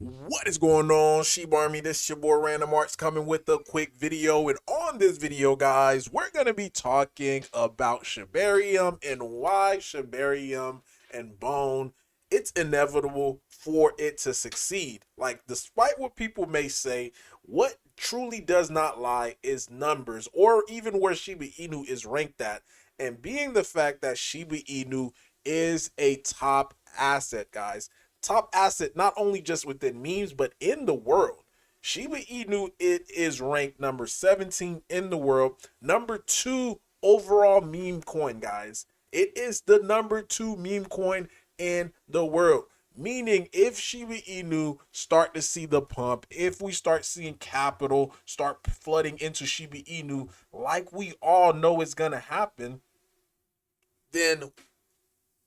What is going on, Shiba Army? This is your boy Random Arts coming with a quick video. And on this video, guys, we're going to be talking about Shibarium and why Shibarium and Bone, it's inevitable for it to succeed. Like, despite what people may say, what truly does not lie is numbers, or even where Shiba Inu is ranked at. And being the fact that Shiba Inu is a top asset, guys, top asset not only just within memes but in the world. Shiba Inu, it is ranked number 17 in the world, number 2 overall meme coin, guys. It is the number 2 meme coin in the world. Meaning, if Shiba Inu start to see the pump, if we start seeing capital start flooding into Shiba Inu, like we all know is gonna happen, then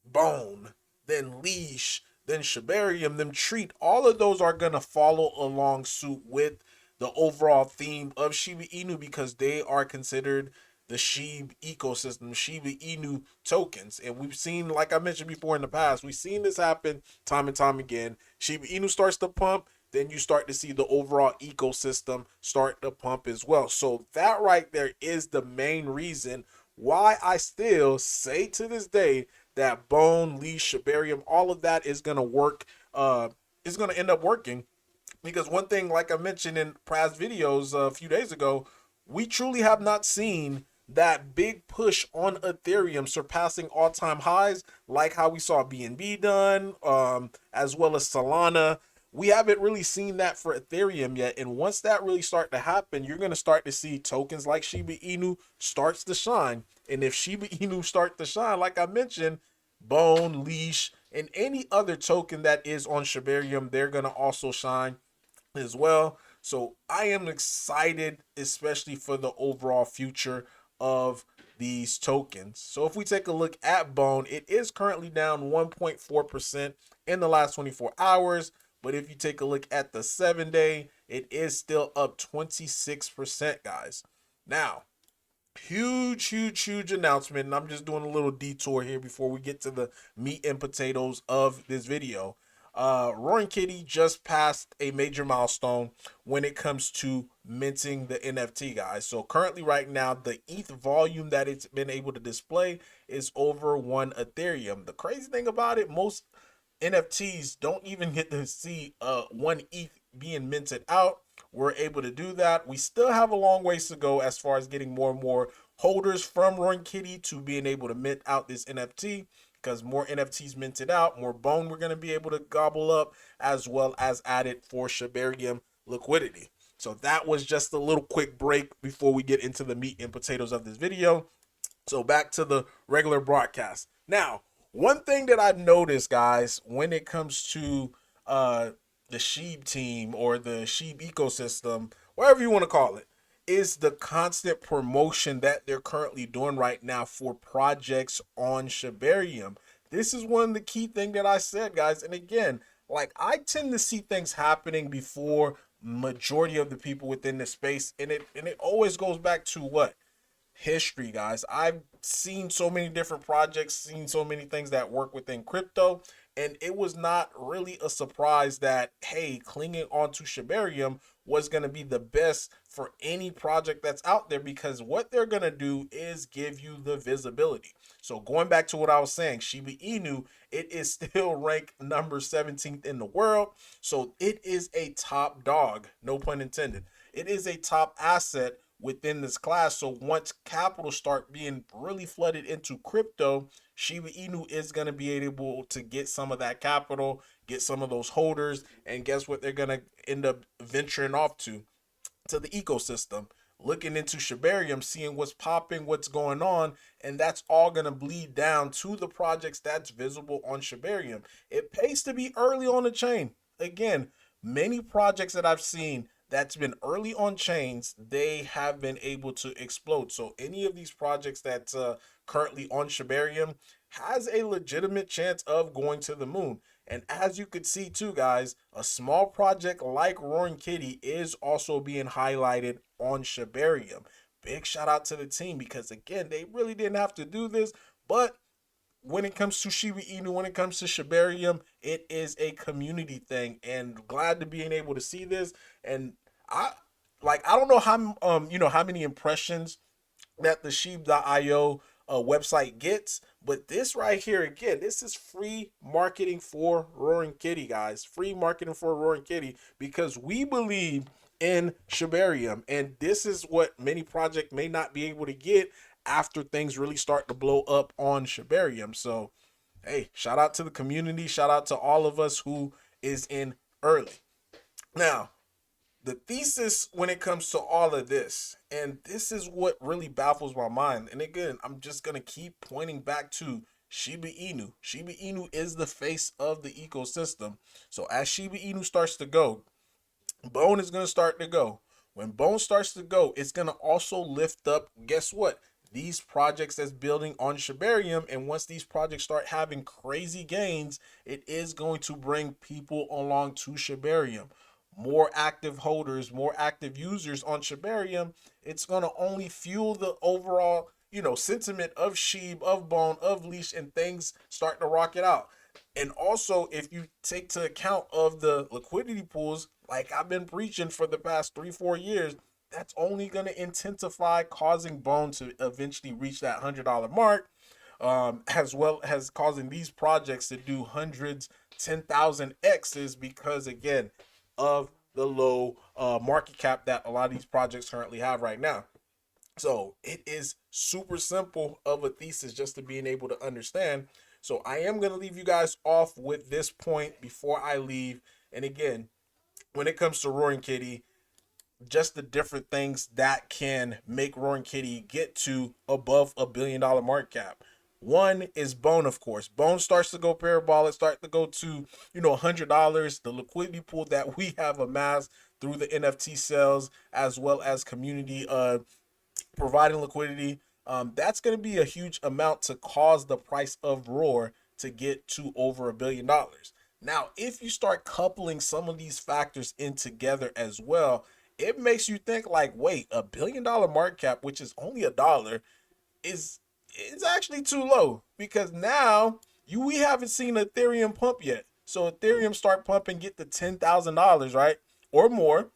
Bone, then Leash, then Shibarium, then Treat, all of those are going to follow along suit with the overall theme of Shiba Inu because they are considered the Shib ecosystem, Shiba Inu tokens. And we've seen, like I mentioned before in the past, we've seen this happen time and time again. Shiba Inu starts to pump, then you start to see the overall ecosystem start to pump as well. So that right there is the main reason why I still say to this day that Bone, Leash, Shibarium, all of that is gonna work. Is gonna end up working because one thing, like I mentioned in past videos a few days ago, we truly have not seen that big push on Ethereum surpassing all-time highs, like how we saw BNB done, as well as Solana. We haven't really seen that for Ethereum yet, and once that really start to happen, you're going to start to see tokens like Shiba Inu starts to shine. And if Shiba Inu start to shine, like I mentioned, Bone, Leash, and any other token that is on Shibarium, they're going to also shine as well. So I am excited, especially for the overall future of these tokens. So if we take a look at Bone, it is currently down 1.4% in the last 24 hours. But if you take a look at the 7 day, it is still up 26%, guys. Now, huge announcement, and I'm just doing a little detour here before we get to the meat and potatoes of this video. Roaring Kitty just passed a major milestone when it comes to minting the NFT, guys. So currently right now, the ETH volume that it's been able to display is over 1 Ethereum. The crazy thing about it, most NFTs don't even get to see 1 ETH being minted out. We're able to do that. We still have a long ways to go as far as getting more and more holders from Roaring Kitty to being able to mint out this NFT, because more NFTs minted out, more Bone we're going to be able to gobble up, as well as add it for Shibarium liquidity. So that was just a little quick break before we get into the meat and potatoes of this video. So back to the regular broadcast. Now, one thing that I've noticed, guys, when it comes to the Sheeb team or the Sheeb ecosystem, whatever you want to call it, is the constant promotion that they're currently doing right now for projects on Shibarium. This is one of the key things that I said, guys. And again, like, I tend to see things happening before majority of the people within the space, and it always goes back to what? History, guys. I've seen so many different projects, seen so many things that work within crypto, and it was not really a surprise that, hey, clinging onto Shibarium was going to be the best for any project that's out there, because what they're going to do is give you the visibility. So going back to what I was saying, Shiba Inu, it is still ranked number 17th in the world. So it is a top dog, no pun intended. It is a top asset within this class. So once capital start being really flooded into crypto, Shiba Inu is going to be able to get some of that capital, get some of those holders, and guess what they're going to end up venturing off to the ecosystem, looking into Shibarium, seeing what's popping, what's going on, and that's all going to bleed down to the projects that's visible on Shibarium. It pays to be early on the chain. Again, many projects that I've seen that's been early on chains, they have been able to explode. So any of these projects that's currently on Shibarium has a legitimate chance of going to the moon. And as you could see too, guys, a small project like Roaring Kitty is also being highlighted on Shibarium. Big shout out to the team, because again, they really didn't have to do this, but when it comes to Shiba Inu, when it comes to Shibarium, it is a community thing, and glad to being able to see this. And I I don't know how how many impressions that the shib.io website gets, but this right here, again, this is free marketing for Roaring Kitty, guys. Free marketing for Roaring Kitty, because we believe in Shibarium, and this is what many projects may not be able to get after things really start to blow up on Shibarium. So hey, shout out to the community, shout out to all of us who is in early. Now, the thesis when it comes to all of this, and this is what really baffles my mind. And again, I'm just gonna keep pointing back to Shiba Inu. Shiba Inu is the face of the ecosystem. So as Shiba Inu starts to go, Bone is going to start to go. When Bone starts to go, it's going to also lift up, guess what? These projects that's building on Shibarium. And once these projects start having crazy gains, it is going to bring people along to Shibarium. More active holders, more active users on Shibarium. It's going to only fuel the overall, sentiment of Shib, of Bone, of Leash, and things start to rock it out. And also, if you take to account of the liquidity pools, like I've been preaching for the past 3-4 years, that's only going to intensify, causing Bone to eventually reach that $100 mark, as well as causing these projects to do hundreds, 10,000 X's, because again of the low market cap that a lot of these projects currently have right now. So it is super simple of a thesis just to being able to understand. So I am going to leave you guys off with this point before I leave. And again, when it comes to Roaring Kitty, just the different things that can make Roaring Kitty get to above $1 billion market cap. One is Bone, of course. Bone starts to go parabolic, start to go to, $100. The liquidity pool that we have amassed through the NFT sales, as well as community providing liquidity, that's going to be a huge amount to cause the price of Roar to get to over $1 billion. Now, if you start coupling some of these factors in together as well, it makes you think like, wait, $1 billion market cap, which is only $1, is actually too low, because now we haven't seen Ethereum pump yet. So Ethereum start pumping, get to $10,000, right, or more,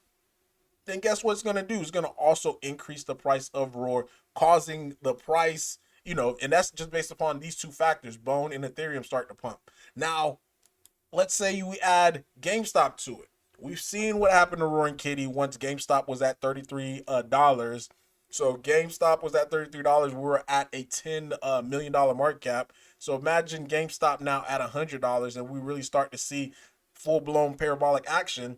then guess what it's going to do? It's going to also increase the price of Roar, causing the price, and that's just based upon these two factors, Bone and Ethereum start to pump. Now, let's say we add GameStop to it. We've seen what happened to Roaring Kitty once GameStop was at $33. So GameStop was at $33. We were at a $10 million market cap. So imagine GameStop now at $100, and we really start to see full-blown parabolic action.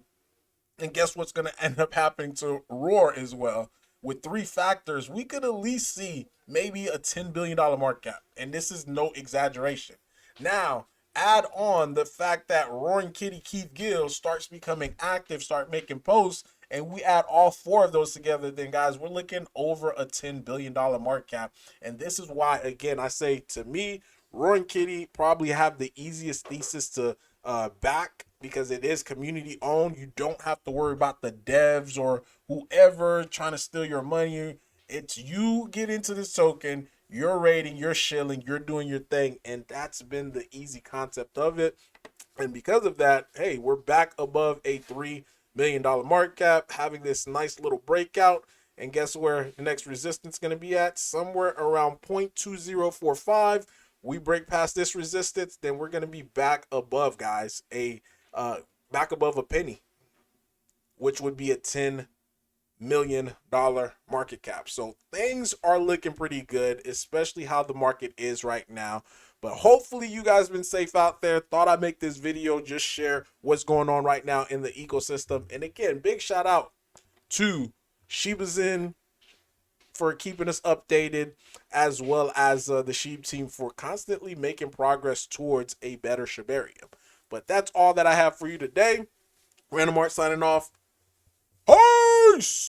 And guess what's going to end up happening to Roar as well? With three factors, we could at least see maybe a $10 billion market cap. And this is no exaggeration. Now, add on the fact that Roaring Kitty Keith Gill starts becoming active, start making posts, and we add all four of those together, then guys, we're looking over a $10 billion market cap. And this is why, again, I say, to me, Roaring Kitty probably have the easiest thesis to back, because it is community owned. You don't have to worry about the devs or whoever trying to steal your money. It's you get into this token, you're rating, you're shilling, you're doing your thing, and that's been the easy concept of it. And because of that, hey, we're back above a $3 million market cap, having this nice little breakout. And guess where the next resistance is going to be at? Somewhere around 0.2045. We break past this resistance, then we're going to be back above, guys, back above a penny, which would be a $10 million market cap. So things are looking pretty good, especially how the market is right now. But hopefully you guys been safe out there. Thought I'd make this video, just share what's going on right now in the ecosystem. And again, big shout out to Shiba's in for keeping us updated, as well as the Shib team for constantly making progress towards a better Shibarium. But that's all that I have for you today. Random Art signing off. Peace!